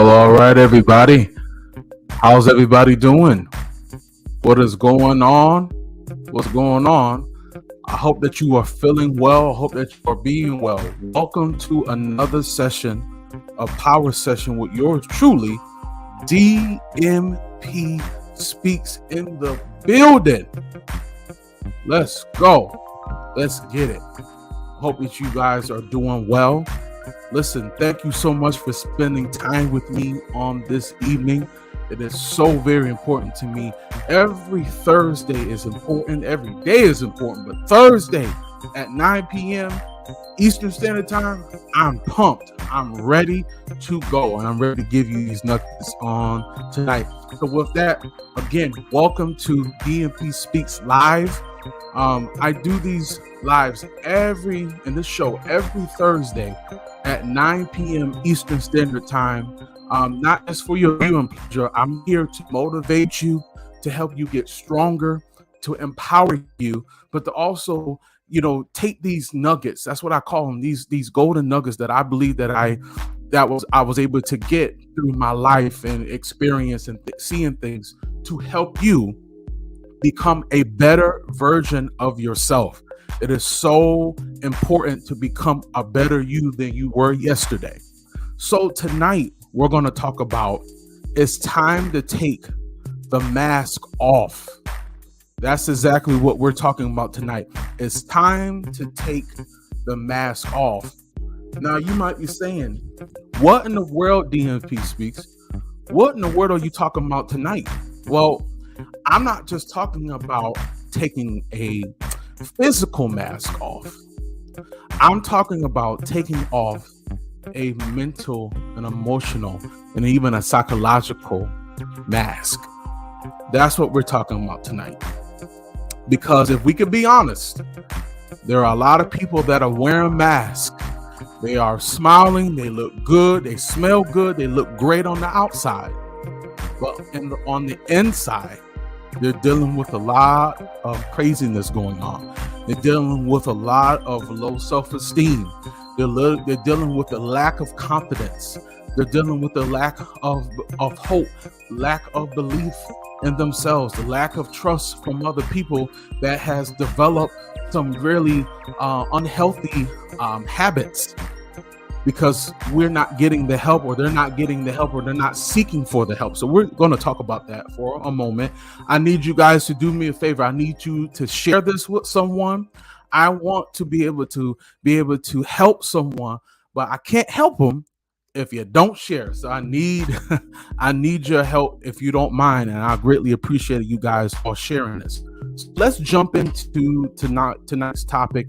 Well, all right, everybody. How's everybody doing? What is going on? What's going on? I hope that you are feeling well. I hope that you are being well. Welcome to another session, a power session with yours truly, DMP Speaks in the building. Let's go. Let's get it. Hope that you guys are doing well. Listen, thank you so much for spending time with me on this evening. It is so very important to me. Every Thursday is important. Every day is important. But Thursday at 9 p.m. Eastern Standard Time, I'm pumped. I'm ready to go. And I'm ready to give you these nuggets on tonight. So with that, again, welcome to DMP Speaks Live. I do these lives every Thursday at 9 p.m. Eastern Standard Time. Not just for your viewing pleasure. I'm here to motivate you, to help you get stronger, to empower you, but to also, take these nuggets. That's what I call them. These golden nuggets that I believe that I was able to get through my life and experience and seeing things to help you become a better version of yourself. It is so important to become a better you than you were yesterday. So tonight we're going to talk about it's time to take the mask off. That's exactly what we're talking about tonight. It's time to take the mask off. Now you might be saying, what in the world, DMP Speaks? What in the world are you talking about tonight? Well, I'm not just talking about taking a physical mask off. I'm talking about taking off a mental, an emotional, and even a psychological mask. That's what we're talking about tonight. Because if we could be honest, there are a lot of people that are wearing masks. They are smiling, they look good, they smell good, they look great on the outside. But on the inside, they're dealing with a lot of craziness going on. They're dealing with a lot of low self-esteem. They're dealing with a lack of confidence. They're dealing with a lack of hope, lack of belief in themselves, the lack of trust from other people that has developed some really unhealthy habits because we're not getting the help, or they're not getting the help, or they're not seeking for the help. So we're going to talk about that for a moment. I need you guys to do me a favor. I need you to share this with someone. I want to be able to help someone, but I can't help them if you don't share. So I need your help if you don't mind, and I greatly appreciate you guys for sharing this. So let's jump into tonight's topic.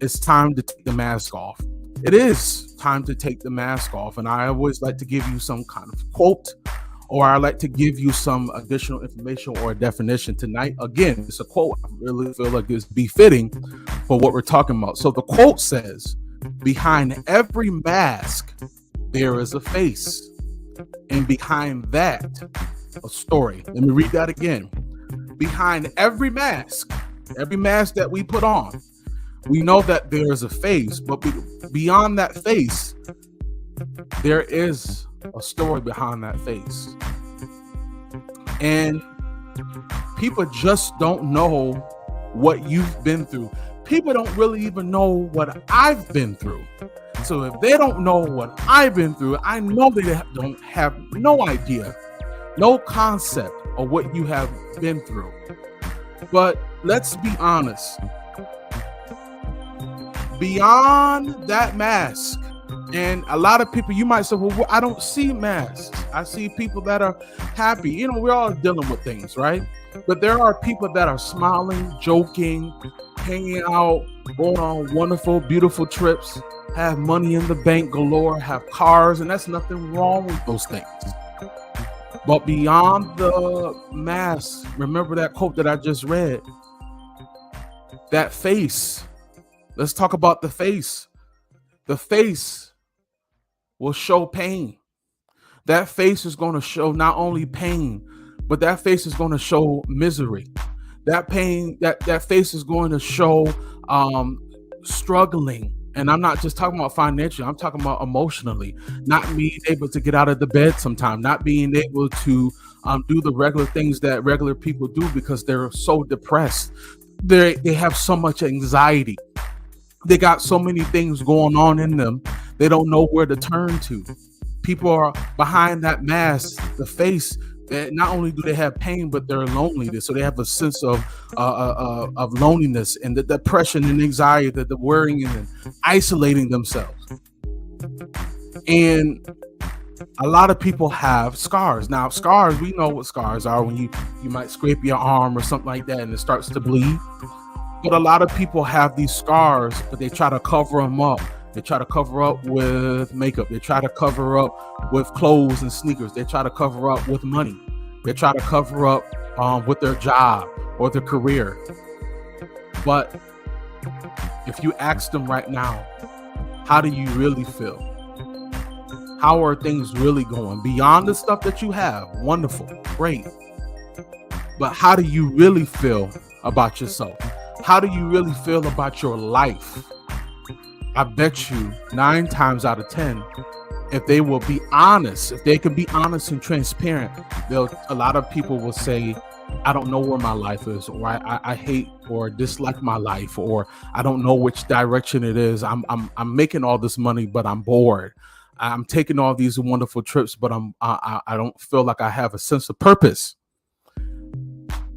It's time to take the mask off. It is time to take the mask off, and I always like to give you some kind of quote, or I like to give you some additional information or a definition. Tonight, again, it's a quote. I really feel like it's befitting for what we're talking about. So the quote says, "Behind every mask, there is a face, and behind that, a story." Let me read that again. Behind every mask that we put on, we know that there is a face, but beyond that face, there is a story behind that face. And people just don't know what you've been through. People don't really even know what I've been through. So if they don't know what I've been through, I know they don't have no idea, no concept of what you have been through. But let's be honest. Beyond that mask, and a lot of people, you might say, well, I don't see masks. I see people that are happy. We're all dealing with things, right? But there are people that are smiling, joking, hanging out, going on wonderful, beautiful trips, have money in the bank galore, have cars, and that's nothing wrong with those things. But beyond the mask, remember that quote that I just read, that face. Let's talk about the face. The face will show pain. That face is going to show not only pain, but that face is going to show misery. That pain, that face is going to show struggling And I'm not just talking about financially, I'm talking about emotionally, not being able to get out of the bed sometimes, not being able to do the regular things that regular people do because they're so depressed. They have so much anxiety. They got so many things going on in them. They don't know where to turn to. People are behind that mask, the face. Not only do they have pain, but they're lonely. So they have a sense of loneliness and the depression and anxiety, that the worrying and isolating themselves. And a lot of people have scars. Now, scars, we know what scars are, when you might scrape your arm or something like that and it starts to bleed. But a lot of people have these scars, but they try to cover them up. They try to cover up with makeup. They try to cover up with clothes and sneakers. They try to cover up with money. They try to cover up with their job or their career. But if you ask them right now, how do you really feel? How are things really going? Beyond the stuff that you have, wonderful, great. But how do you really feel about yourself? How do you really feel about your life? I bet you 9 times out of 10, if they will be honest, if they can be honest and transparent, a lot of people will say, I don't know where my life is, or I hate or dislike my life, or I don't know which direction it is. I'm making all this money, but I'm bored. I'm taking all these wonderful trips, but I don't feel like I have a sense of purpose.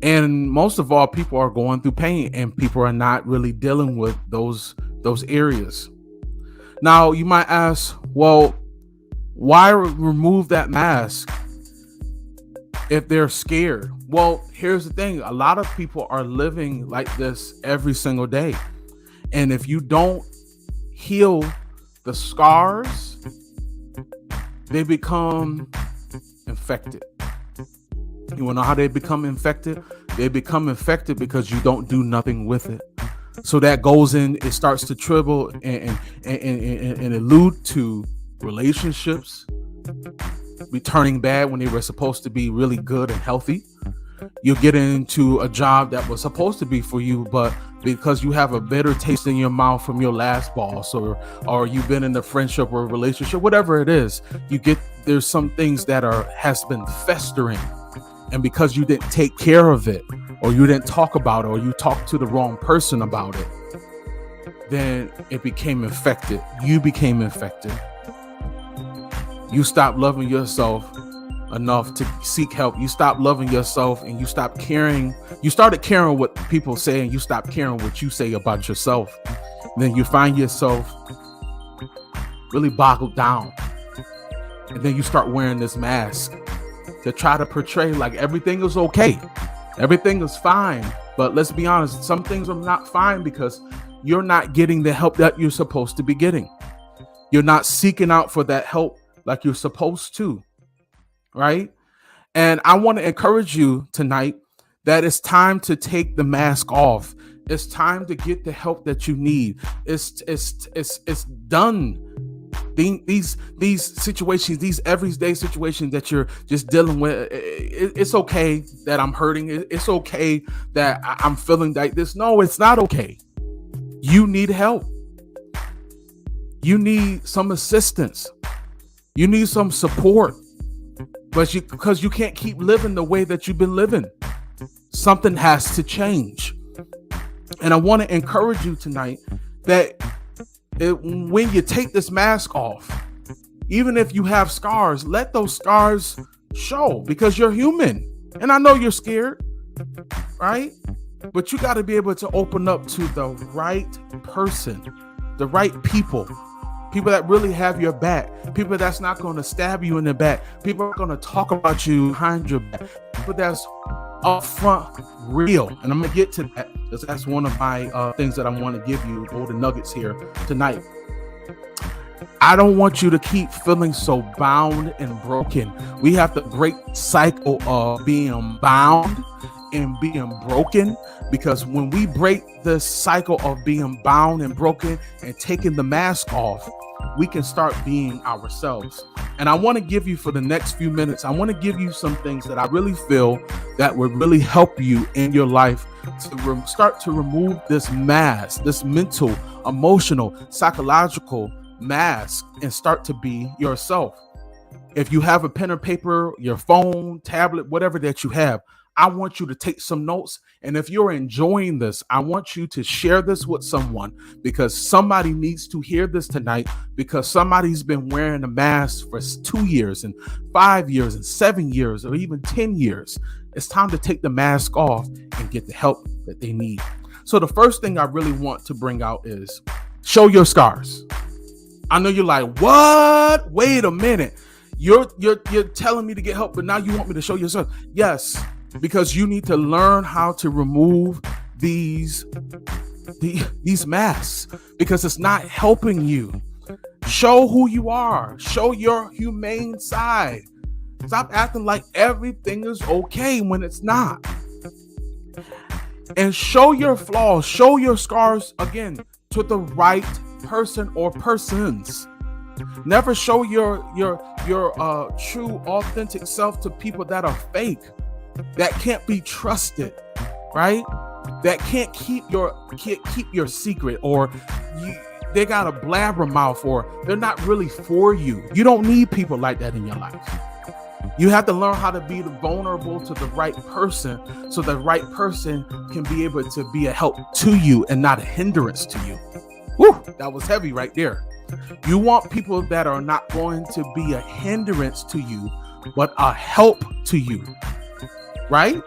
And most of all, people are going through pain, and people are not really dealing with those areas. Now, you might ask, well, why remove that mask if they're scared? Well, here's the thing. A lot of people are living like this every single day. And if you don't heal the scars, they become infected. You want to know how they become infected? They become infected because you don't do nothing with it. So that goes in, it starts to tribble and allude to relationships returning bad when they were supposed to be really good and healthy. You get into a job that was supposed to be for you, but because you have a bitter taste in your mouth from your last boss, or you've been in a friendship or a relationship, whatever it is, there's some things that has been festering. And because you didn't take care of it, or you didn't talk about it, or you talked to the wrong person about it, then it became infected. You became infected. You stopped loving yourself enough to seek help. You stopped loving yourself, and you stopped caring. You started caring what people say, and you stopped caring what you say about yourself. And then you find yourself really boggled down. And then you start wearing this mask to try to portray like everything is okay. Everything is fine. But let's be honest, some things are not fine because you're not getting the help that you're supposed to be getting. You're not seeking out for that help like you're supposed to, right? And I want to encourage you tonight that it's time to take the mask off. It's time to get the help that you need. It's done. These situations, these everyday situations that you're just dealing with, it's okay that I'm hurting. It's okay that I'm feeling like this. No, it's not okay. You need help. You need some assistance. You need some support. But because you can't keep living the way that you've been living. Something has to change. And I want to encourage you tonight that when you take this mask off, even if you have scars, let those scars show, because you're human. And I know you're scared, right? But you got to be able to open up to the right person, the right people that really have your back, people that's not going to stab you in the back, people are going to talk about you behind your back, people that's upfront, real. And I'm going to get to that, because that's one of my things that I want to give you, all the nuggets here tonight. I don't want you to keep feeling so bound and broken. We have to break the cycle of being bound and being broken, because when we break the cycle of being bound and broken and taking the mask off, we can start being ourselves. And I want to give you, for the next few minutes, I want to give you some things that I really feel that would really help you in your life to start to remove this mask, this mental emotional, psychological mask and start to be yourself. If you have a pen or paper, your phone, tablet, whatever that you have, I want you to take some notes. And if you're enjoying this, I want you to share this with someone, because somebody needs to hear this tonight, because somebody's been wearing a mask for 2 years and 5 years and 7 years or even 10 years. It's time to take the mask off and get the help that they need. So the first thing I really want to bring out is show your scars. I know you're like, what? Wait a minute. You're telling me to get help, but now you want me to show yourself. Yes, because you need to learn how to remove these masks, because it's not helping you. Show who you are. Show your humane side. Stop acting like everything is okay when it's not. And show your flaws. Show your scars, again, to the right person or persons. Never show your true, authentic self to people that are fake, that can't be trusted, right? That can't keep your secret, or they got a blabbermouth, or they're not really for you. You don't need people like that in your life. You have to learn how to be vulnerable to the right person, so the right person can be able to be a help to you and not a hindrance to you. Woo, that was heavy right there. You want people that are not going to be a hindrance to you, but a help to you, right?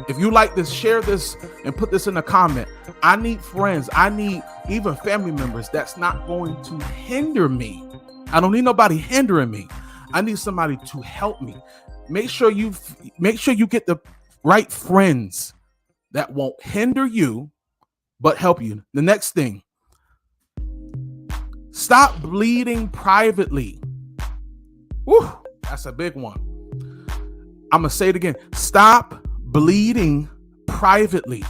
If you like this, share this and put this in a comment. I need friends. I need even family members that's not going to hinder me. I don't need nobody hindering me. I need somebody to help me. Make sure you get the right friends that won't hinder you, but help you. The next thing, stop bleeding privately. Woo, that's a big one. I'm going to say it again. Stop bleeding privately.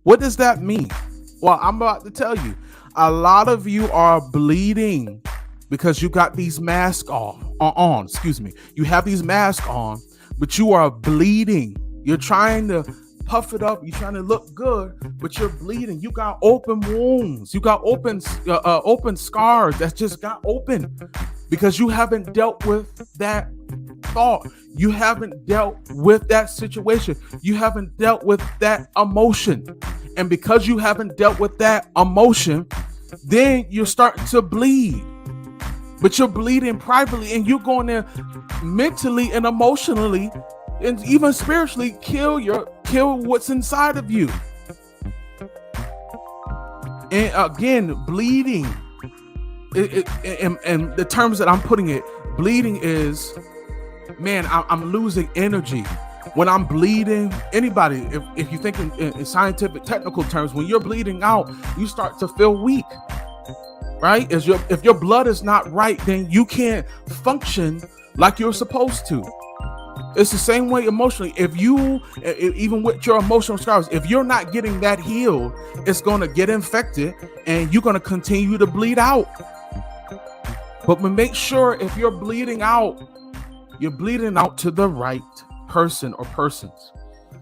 What does that mean? Well, I'm about to tell you. A lot of you are bleeding because you got these masks on. You have these masks on, but you are bleeding. You're trying to puff it up. You're trying to look good, but you're bleeding. You got open wounds. You got open scars that just got open because you haven't dealt with that thought. You haven't dealt with that situation. You haven't dealt with that emotion. And because you haven't dealt with that emotion, then you're starting to bleed. But you're bleeding privately, and you're going there mentally and emotionally and even spiritually kill what's inside of you. And again, bleeding, and the terms that I'm putting it, bleeding is, man, I'm losing energy. When I'm bleeding, anybody, if you think in scientific technical terms, when you're bleeding out, you start to feel weak, right? If your blood is not right, then you can't function like you're supposed to. It's the same way emotionally. Even with your emotional scars, if you're not getting that healed, it's going to get infected and you're going to continue to bleed out. But make sure if you're bleeding out, you're bleeding out to the right person or persons.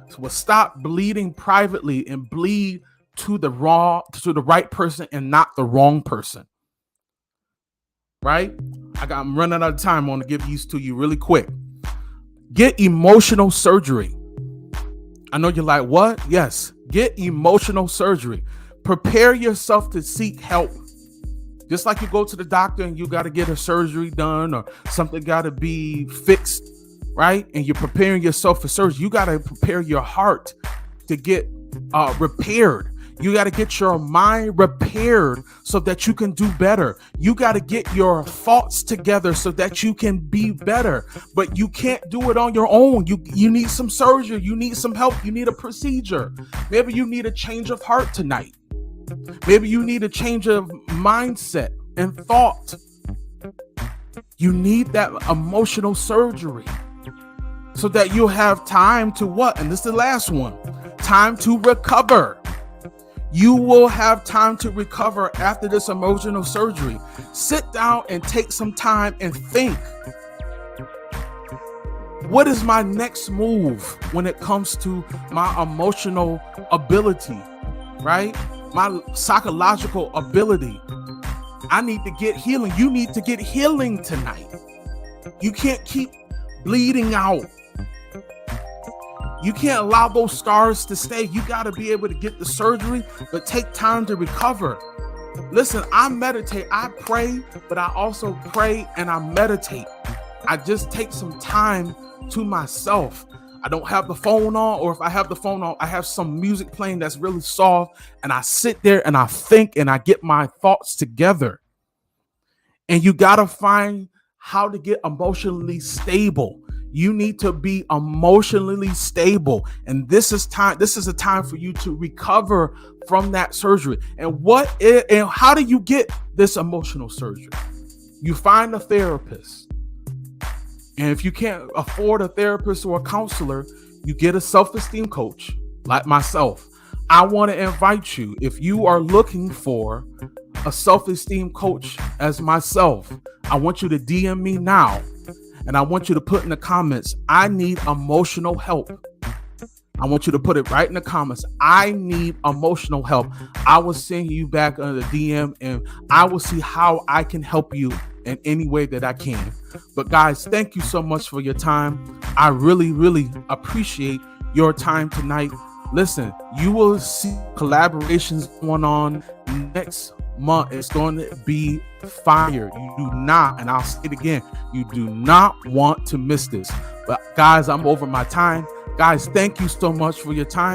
So we'll stop bleeding privately and bleed to the right person and not the wrong person. Right? I'm running out of time. I want to give these to you really quick. Get emotional surgery. I know you're like, what? Yes, get emotional surgery. Prepare yourself to seek help. Just like you go to the doctor and you got to get a surgery done or something got to be fixed, right? And you're preparing yourself for surgery. You got to prepare your heart to get repaired. You got to get your mind repaired so that you can do better. You got to get your thoughts together so that you can be better. But you can't do it on your own. You need some surgery. You need some help. You need a procedure. Maybe you need a change of heart tonight. Maybe you need a change of mindset and thought. You need that emotional surgery so that you'll have time to what? And this is the last one. Time to recover. You will have time to recover after this emotional surgery. Sit down and take some time and think. What is my next move when it comes to my emotional ability, right? my psychological ability. I need to get healing. You need to get healing tonight. You can't keep bleeding out. You can't allow those scars to stay. You got to be able to get the surgery, but take time to recover. Listen, I meditate, I pray, but I also pray and I meditate. I just take some time to myself. I don't have the phone on, or if I have the phone on, I have some music playing that's really soft, and I sit there and I think and I get my thoughts together. And you got to find how to get emotionally stable. You need to be emotionally stable. And this is a time for you to recover from that surgery. And how do you get this emotional surgery? You find a therapist. And if you can't afford a therapist or a counselor, you get a self-esteem coach like myself. I want to invite you, if you are looking for a self-esteem coach as myself, I want you to DM me now. And I want you to put in the comments, I need emotional help. I want you to put it right in the comments. I need emotional help. I will send you back on the DM and I will see how I can help you in any way that I can. But guys, thank you so much for your time. I really, really appreciate your time tonight. Listen, you will see collaborations going on next month. It's going to be fire. You do not, and I'll say it again, you do not want to miss this. But guys, I'm over my time. Guys, thank you so much for your time.